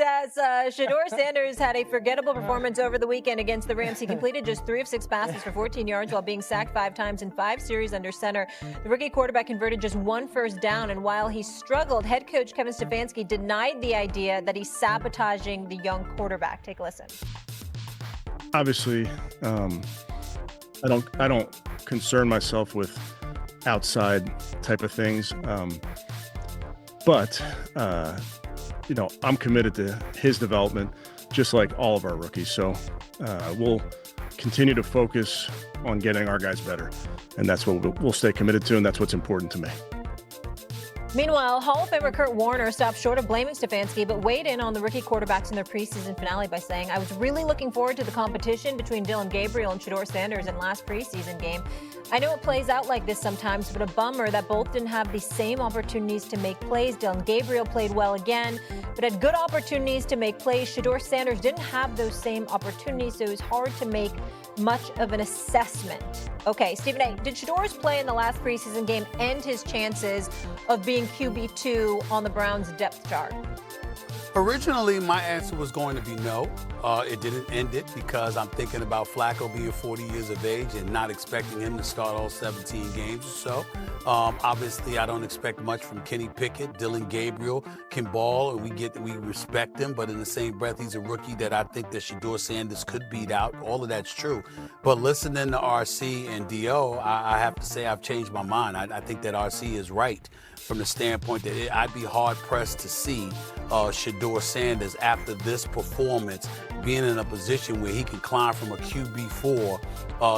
Yes, Shedeur Sanders had a forgettable performance over the weekend against the Rams. He completed just 3 of 6 passes for 14 yards while being sacked 5 times in 5 series under center. The rookie quarterback converted just 1 first down, and while he struggled, head coach Kevin Stefanski denied the idea that he's sabotaging the young quarterback. Take a listen. Obviously, I don't concern myself with outside type of things, but I'm committed to his development, just like all of our rookies. So we'll continue to focus on getting our guys better, and that's what we'll stay committed to, and that's what's important to me. Meanwhile, Hall of Famer Kurt Warner stopped short of blaming Stefanski, but weighed in on the rookie quarterbacks in their preseason finale by saying, "I was really looking forward to the competition between Dillon Gabriel and Shedeur Sanders in last preseason game. I know it plays out like this sometimes, but a bummer that both didn't have the same opportunities to make plays. Dillon Gabriel played well again, but had good opportunities to make plays. Shedeur Sanders didn't have those same opportunities, so it was hard to make much of an assessment." Okay, Stephen A., did Shedeur's play in the last preseason game end his chances of being QB2 on the Browns' depth chart? Originally, my answer was going to be no. It didn't end it because I'm thinking about Flacco being 40 years of age and not expecting him to start all 17 games or so. Obviously, I don't expect much from Kenny Pickett. Dillon Gabriel can ball, and we respect him, but in the same breath, he's a rookie that I think that Shedeur Sanders could beat out. All of that's true. But listening to RC and D.O., I have to say I've changed my mind. I think that RC is right from the standpoint that I'd be hard-pressed to see Shedeur Sanders, after this performance, being in a position where he can climb from a QB4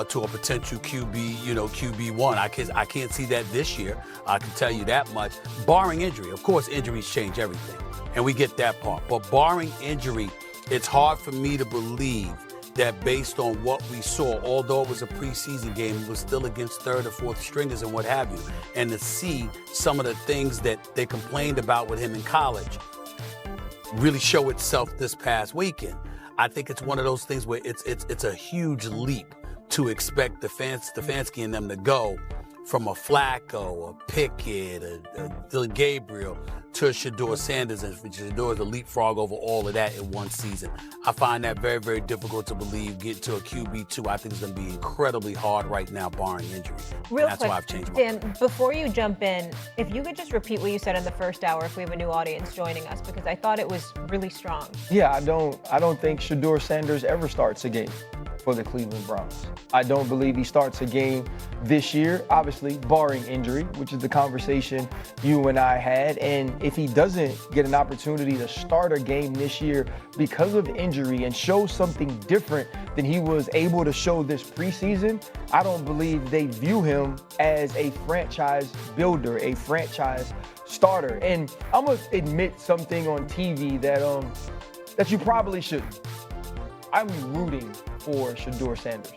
to a potential QB1. I can't see that this year. I can tell you that much. Barring injury. Of course, injuries change everything, and we get that part. But barring injury, it's hard for me to believe that based on what we saw, although it was a preseason game, it was still against third or fourth stringers and what have you. And to see some of the things that they complained about with him in college really show itself this past weekend. I think it's one of those things where it's a huge leap to expect Stefanski and them to go from a Flacco, a Pickett, a Dillon Gabriel to a Shedeur Sanders, and Shedeur is a leapfrog over all of that in one season. I find that very, very difficult to believe. Get to a QB2, I think it's going to be incredibly hard right now, barring injury. That's why I've changed my mind. Dan, before you jump in, if you could just repeat what you said in the first hour, if we have a new audience joining us, because I thought it was really strong. Yeah, I don't think Shedeur Sanders ever starts a game for the Cleveland Browns. I don't believe he starts a game this year, obviously barring injury, which is the conversation you and I had. And if he doesn't get an opportunity to start a game this year because of injury and show something different than he was able to show this preseason, I don't believe they view him as a franchise builder, a franchise starter. And I'm gonna admit something on TV that you probably shouldn't. I'm rooting for Shedeur Sanders.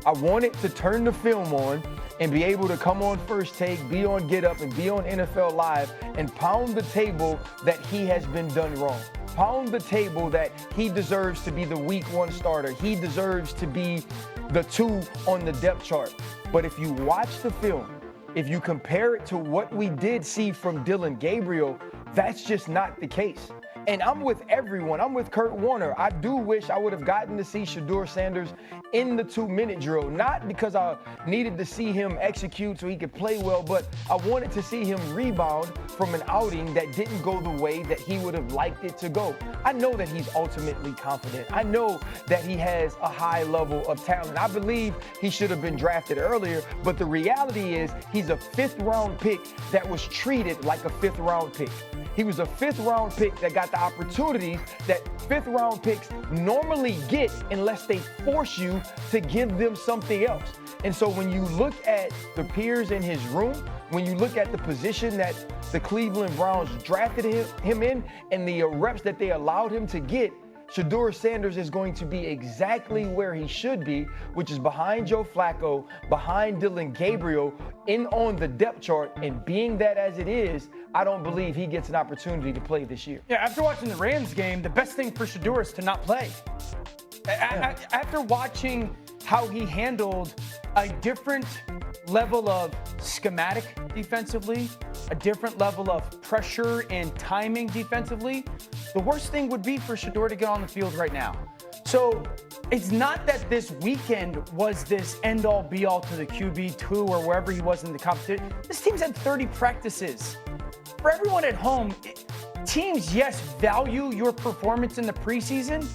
I wanted to turn the film on and be able to come on First Take, be on Get Up, and be on NFL Live and pound the table that he has been done wrong. Pound the table that he deserves to be the week 1 starter. He deserves to be the 2 on the depth chart. But if you watch the film, if you compare it to what we did see from Dillon Gabriel, that's just not the case. And I'm with everyone. I'm with Kurt Warner. I do wish I would have gotten to see Shedeur Sanders in the 2-minute drill, not because I needed to see him execute so he could play well, but I wanted to see him rebound from an outing that didn't go the way that he would have liked it to go. I know that he's ultimately confident. I know that he has a high level of talent. I believe he should have been drafted earlier, but the reality is he's a 5th-round pick that was treated like a 5th-round pick. He was a 5th-round pick that got the opportunities that 5th-round picks normally get unless they force you to give them something else. And so when you look at the peers in his room, when you look at the position that the Cleveland Browns drafted him in and the reps that they allowed him to get, Shedeur Sanders is going to be exactly where he should be, which is behind Joe Flacco, behind Dillon Gabriel, in on the depth chart. And being that as it is, I don't believe he gets an opportunity to play this year. Yeah, after watching the Rams game, the best thing for Shedeur is to not play. After watching how he handled a different level of schematic defensively a different level of pressure and timing defensively, the worst thing would be for Shedeur to get on the field right now. So it's not that this weekend was this end-all be-all to the QB2 or wherever he was in the competition. This team's had 30 practices. For everyone at home, teams, yes, value your performance in the preseason.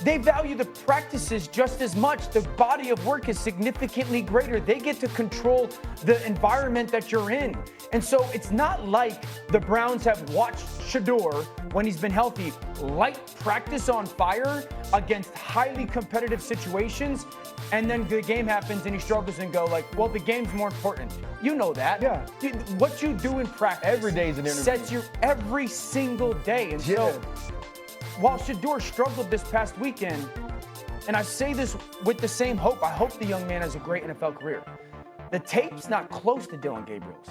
They value the practices just as much. The body of work is significantly greater. They get to control the environment that you're in. And so it's not like the Browns have watched Shedeur, when he's been healthy, light practice on fire against highly competitive situations, and then the game happens and he struggles and go like, well, the game's more important. You know that. Yeah. What you do in practice every day is an interview. Sets you every single day. And so while Shedeur struggled this past weekend, and I say this with the same hope, I hope the young man has a great NFL career. The tape's not close to Dillon Gabriel's.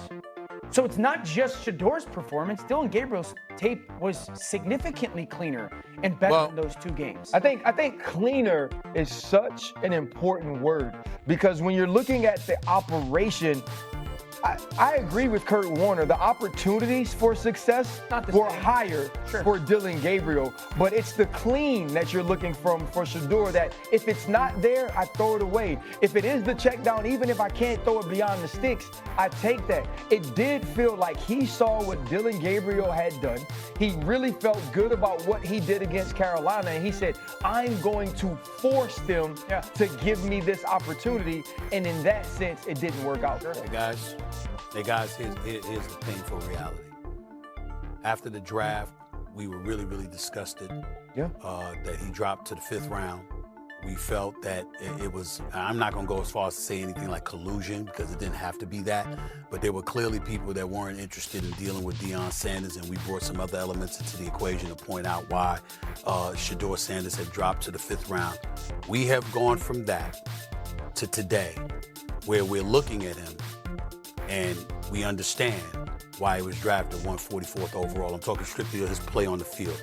So it's not just Shedeur's performance. Dillon Gabriel's tape was significantly cleaner and better in those two games. I think cleaner is such an important word, because when you're looking at the operation, I agree with Kurt Warner. The opportunities for success were higher for Dillon Gabriel, but it's the clean that you're looking for Shedeur, that if it's not there, I throw it away. If it is the check down, even if I can't throw it beyond the sticks, I take that. It did feel like he saw what Dillon Gabriel had done. He really felt good about what he did against Carolina, and he said, I'm going to force them to give me this opportunity, and in that sense, it didn't work out. Hey guys, here's the painful reality. After the draft, we were really, really disgusted that he dropped to the 5th round. We felt that it was, I'm not going to go as far as to say anything like collusion, because it didn't have to be that, but there were clearly people that weren't interested in dealing with Deion Sanders, and we brought some other elements into the equation to point out why Shedeur Sanders had dropped to the 5th round. We have gone from that to today, where we're looking at him and we understand why he was drafted 144th overall. I'm talking strictly of his play on the field.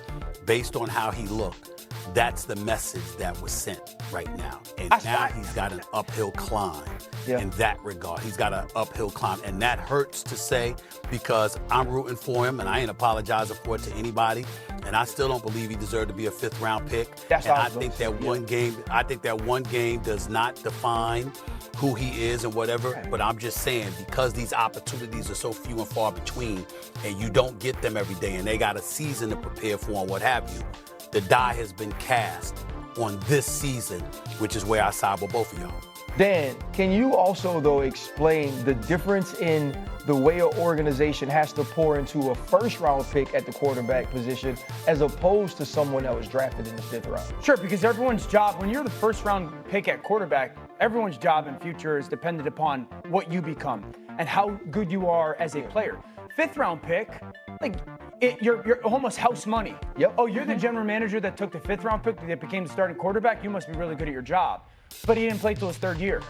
Based on how he looked, that's the message that was sent right now. And now he's got an uphill climb in that regard. He's got an uphill climb, and that hurts to say, because I'm rooting for him and I ain't apologizing for it to anybody. And I still don't believe he deserved to be a 5th round pick. I think that one game does not define who he is and whatever, but I'm just saying, because these opportunities are so few and far between, and you don't get them every day, and they got a season to prepare for and what have you, the die has been cast on this season, which is where I side with both of y'all. Dan, can you also, though, explain the difference in the way an organization has to pour into a 1st-round pick at the quarterback position as opposed to someone that was drafted in the 5th round? Sure, because everyone's job, when you're the 1st-round pick at quarterback, everyone's job and future is dependent upon what you become and how good you are as a player. 5th-round pick, you're almost house money. Oh, you're the general manager that took the 5th-round pick that became the starting quarterback. You must be really good at your job. But he didn't play till his 3rd year.